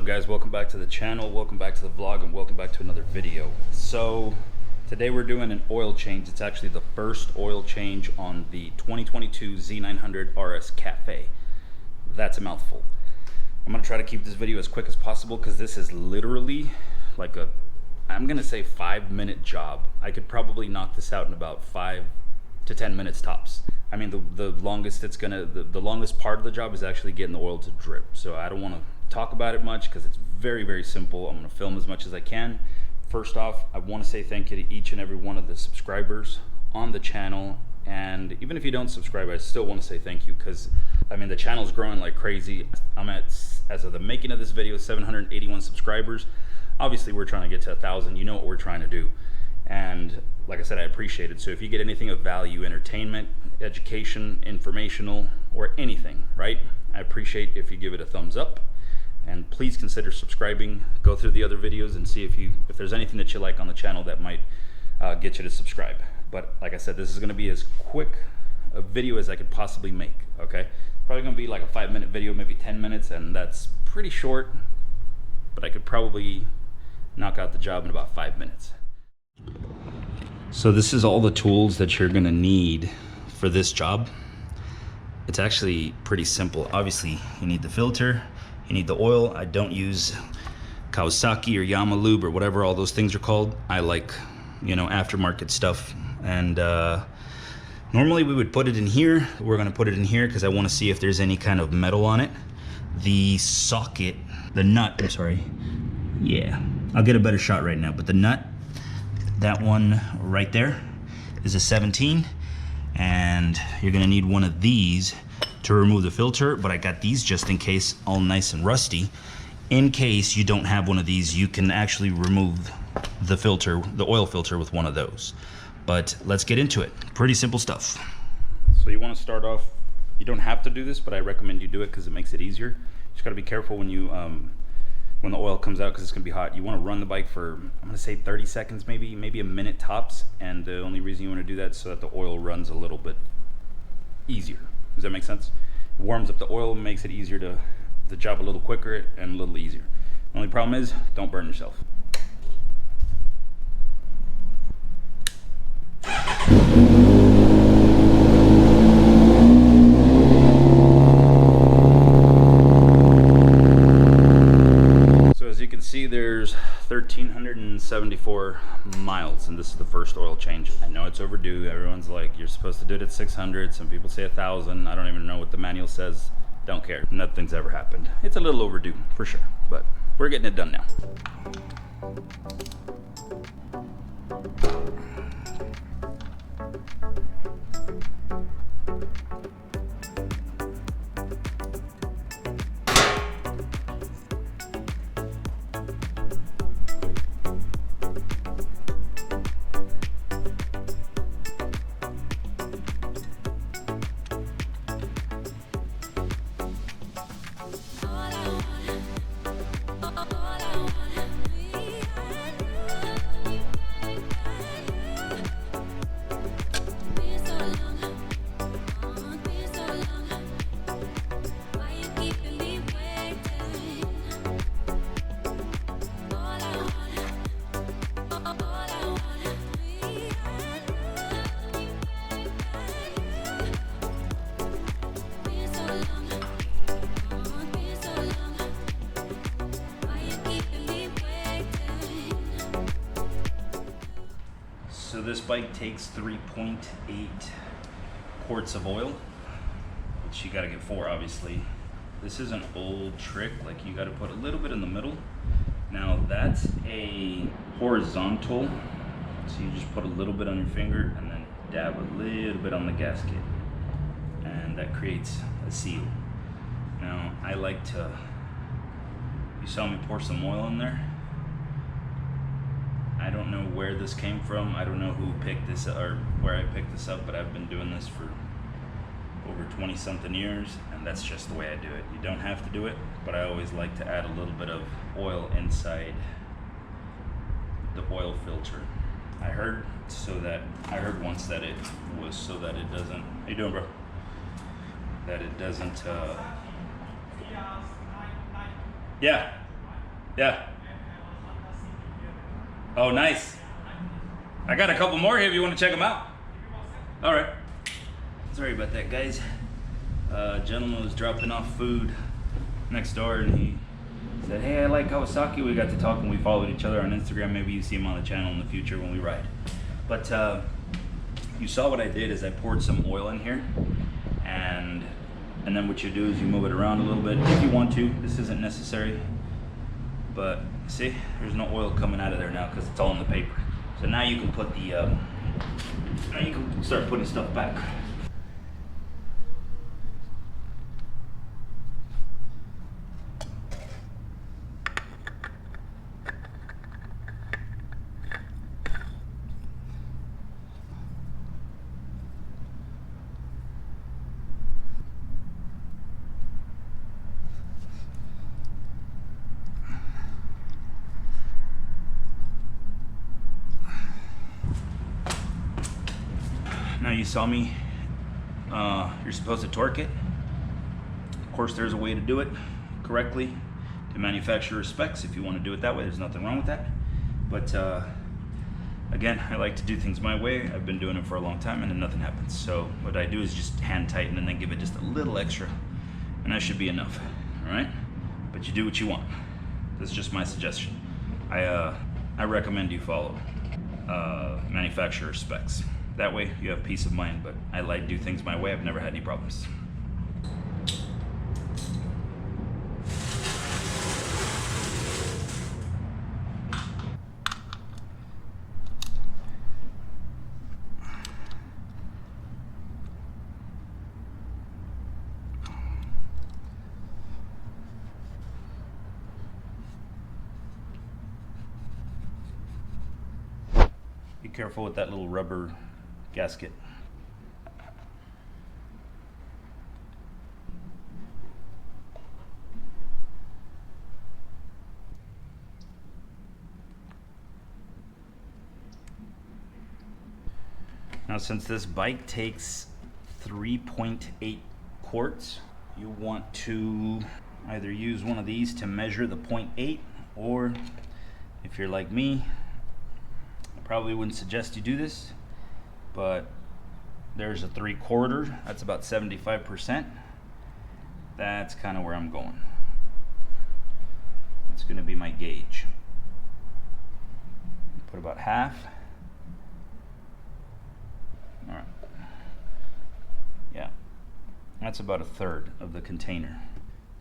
up, guys? Welcome back to the channel, welcome back to the vlog, and welcome back to another video. So today we're doing an oil change. It's actually the first oil change on the 2022 Z900rs Cafe. That's a mouthful. I'm gonna try to keep this video as quick as possible because this is literally like a, I'm gonna say 5-minute job. I could probably knock this out in about 5 to 10 minutes tops. I mean, the longest it's gonna, the longest part of the job is actually getting the oil to drip. So I don't wanna talk about it much because it's very, very simple. I'm gonna film as much as I can. First off, I wanna say thank you to each and every one of the subscribers on the channel. And even if you don't subscribe, I still wanna say thank you because, I mean, the channel's growing like crazy. I'm at, as of the making of this video, 781 subscribers. Obviously, we're trying to get to 1,000. You know what we're trying to do. And like I said, I appreciate it. So if you get anything of value, entertainment, education, informational, or anything, right? I appreciate if you give it a thumbs up. And please consider subscribing. Go through the other videos and see if there's anything that you like on the channel that might get you to subscribe. But like I said, this is gonna be as quick a video as I could possibly make, okay? Probably gonna be like a 5-minute video, maybe 10 minutes, and that's pretty short, but I could probably knock out the job in about 5 minutes. So this is all the tools that you're gonna need for this job. It's actually pretty simple. Obviously, you need the filter, you need the oil. I don't use Kawasaki or Yamalube or whatever all those things are called. I like, you know, aftermarket stuff. And normally we would put it in here. We're gonna put it in here because I wanna see if there's any kind of metal on it. The socket, the nut, I'm sorry. Yeah, I'll get a better shot right now, but the nut, that one right there is a 17, and you're gonna need one of these to remove the filter, but I got these just in case, all nice and rusty. In case you don't have one of these, you can actually remove the filter, the oil filter, with one of those. But let's get into it. Pretty simple stuff. So you wanna start off, you don't have to do this, but I recommend you do it because it makes it easier. You just gotta be careful when you, when the oil comes out because it's gonna be hot. You wanna run the bike for, I'm gonna say 30 seconds, maybe a minute tops. And the only reason you wanna do that is so that the oil runs a little bit easier. Does that make sense? It warms up the oil, makes it easier to, the job a little quicker and a little easier. The only problem is, don't burn yourself. See, there's 1,374 miles, and this is the first oil change. I know it's overdue. Everyone's like, you're supposed to do it at 600. Some people say 1,000. I don't even know what the manual says. Don't care. Nothing's ever happened. It's a little overdue for sure, but we're getting it done now. So this bike takes 3.8 quarts of oil, which you gotta get 4, obviously. This is an old trick, like you gotta put a little bit in the middle. Now that's a horizontal, so you just put a little bit on your finger and then dab a little bit on the gasket, and that creates a seal. Now I like to, you saw me pour some oil in there. I don't know where this came from. I don't know who picked this up or where I picked this up, but I've been doing this for over 20-something years, and that's just the way I do it. You don't have to do it, but I always like to add a little bit of oil inside the oil filter. I heard once that it was so that it doesn't, how you doing, bro? That it doesn't, yeah. Yeah. Oh, nice. I got a couple more here if you want to check them out. All right. Sorry about that, guys. Gentleman was dropping off food next door, and he said, hey, I like Kawasaki. We got to talking. We followed each other on Instagram. Maybe you see him on the channel in the future when we ride. But you saw what I did is I poured some oil in here, and then what you do is you move it around a little bit if you want to. This isn't necessary, but see, there's no oil coming out of there now because it's all in the paper. So now you can put the now you can start putting stuff back. Now you saw me, you're supposed to torque it. Of course there's a way to do it correctly to manufacturer specs. If you want to do it that way, there's nothing wrong with that. But again, I like to do things my way. I've been doing it for a long time and then nothing happens. So what I do is just hand tighten and then give it just a little extra, and that should be enough, all right? But you do what you want. This is just my suggestion. I recommend you follow manufacturer specs. That way you have peace of mind, but I like to do things my way. I've never had any problems. Be careful with that little rubber gasket. Now, since this bike takes 3.8 quarts, you want to either use one of these to measure the 0.8, or if you're like me, I probably wouldn't suggest you do this, but there's a 3/4, that's about 75%. That's kind of where I'm going. That's going to be my gauge. Put about half. All right. Yeah, that's about 1/3 of the container.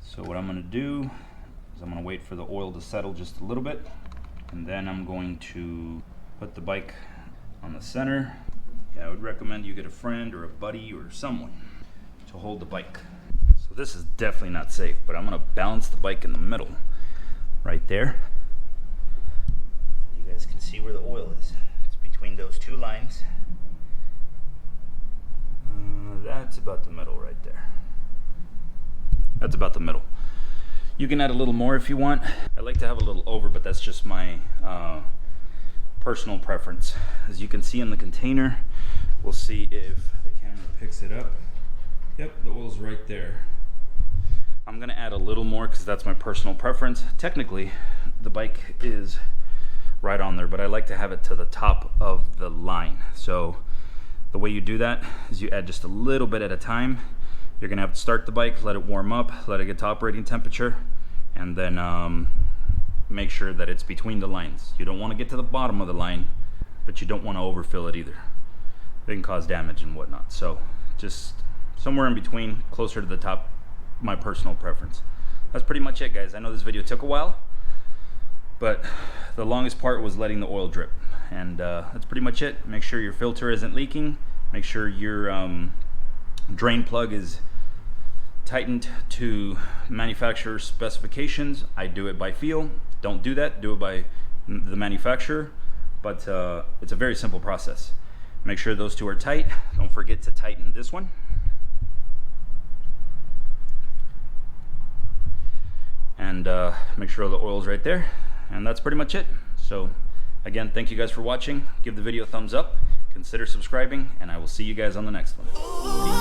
So what I'm going to do is I'm going to wait for the oil to settle just a little bit, and then I'm going to put the bike on the center. Yeah, I would recommend you get a friend or a buddy or someone to hold the bike. So this is definitely not safe, but I'm gonna balance the bike in the middle, right there. You guys can see where the oil is. It's between those two lines. That's about the middle right there. That's about the middle. You can add a little more if you want. I like to have a little over, but that's just my personal preference. As you can see in the container, we'll see if the camera picks it up. Yep, the oil's right there. I'm gonna add a little more because that's my personal preference. Technically, the bike is right on there, but I like to have it to the top of the line. So the way you do that is you add just a little bit at a time. You're gonna have to start the bike, let it warm up, let it get to operating temperature, and then make sure that it's between the lines. You don't want to get to the bottom of the line, but you don't want to overfill it either. They can cause damage and whatnot. So just somewhere in between, closer to the top, my personal preference. That's pretty much it, guys. I know this video took a while, but the longest part was letting the oil drip. And that's pretty much it. Make sure your filter isn't leaking. Make sure your drain plug is tightened to manufacturer specifications. I do it by feel. Don't do that, do it by the manufacturer, but it's a very simple process. Make sure those two are tight. Don't forget to tighten this one. And make sure the oil's right there. And that's pretty much it. So again, thank you guys for watching. Give the video a thumbs up, consider subscribing, and I will see you guys on the next one.